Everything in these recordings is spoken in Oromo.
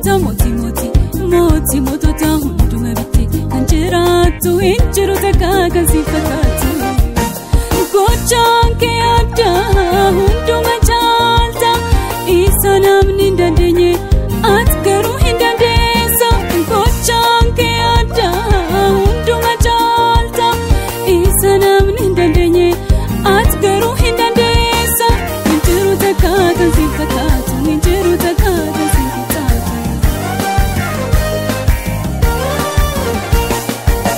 jabota moti motota hunduma bitti kan jiraattu hin jiru takka kan si fakkaatu gochaan kee addaa hunduma caalta isa namni hin dandeenye ati garuu hin dandeessa gochaan kee addaa hunduma caalta isa namni hin dandeenye ati garuu hin dandeessa hin jiru takka kan si fakkaatu hin jiru takka kan si fakkaatu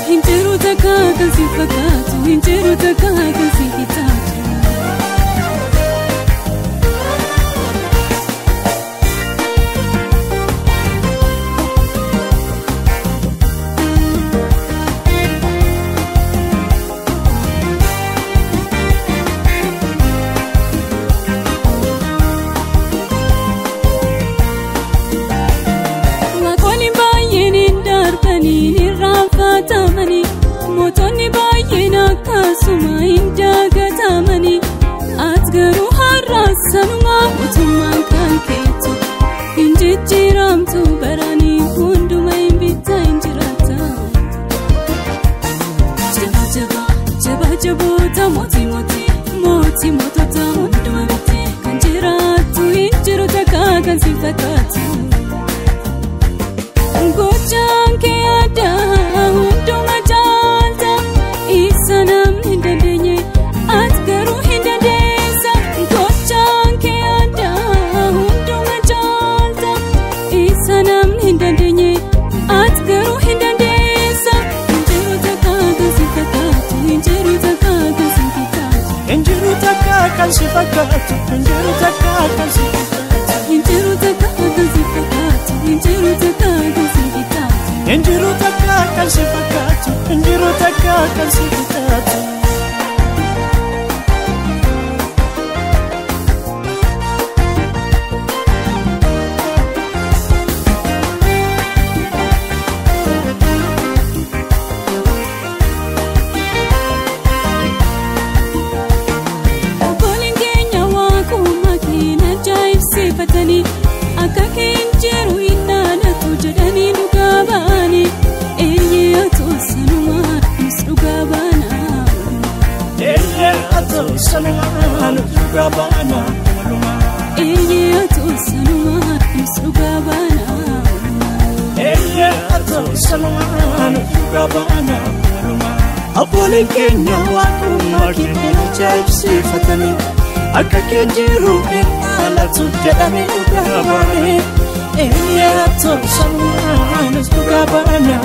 hin jiru takka kan si fakkaatu hin jiru takka kan si fakkaatu Motonni baay'een akkasuma hin dagatamani ati garuu har'aasanuma mootummaan kan keetu hin jijjiiramtu baranii hunduma hin bitta hin jiraata jaba jaboota motota hunduma bitti kan jiraattu hin jiru takka kan si fakkaatu gochaan kee addaa hunduma caalta isa namni hin dandeenye ati garuu hin dandeessa gochaan kee addaa hunduma caalta isa namni hin dandeenye ati garuu hin dandeessa hin jiru takka kan si fakkaatu hin jiru takka kan si fakkaatu hin jiru takka kan si fakkaatu hin jiru takka kan si fakkaatu hin jiru takka kan si fakkaatu hin jiru takka kan si fakkaatu hin jiru takka kan si fakkaatu hin jiru takka kan si fakkaatu Obboleen keenya waaquma keenya ajaa'ibsiifatanii akka keenya jiru hin dhaadatu jedhanii dhugaa ba'anii eeyyee atoo sanumaan nus dhugaa baanaa eeyyee atoo sanumaan nus dhugaa baanaa eeyyee atoo sanumaan nus dhugaa baanaa eeyyee atoo sanumaan nus dhugaa baanaa Obboleen keenya waaquma keenya ajaa'ibsiifatanii akka keenya jiru hin dhaadatu jedhanii dhugaa ba'anii eeyyee atoo sanumaan nus dhugaa baanaa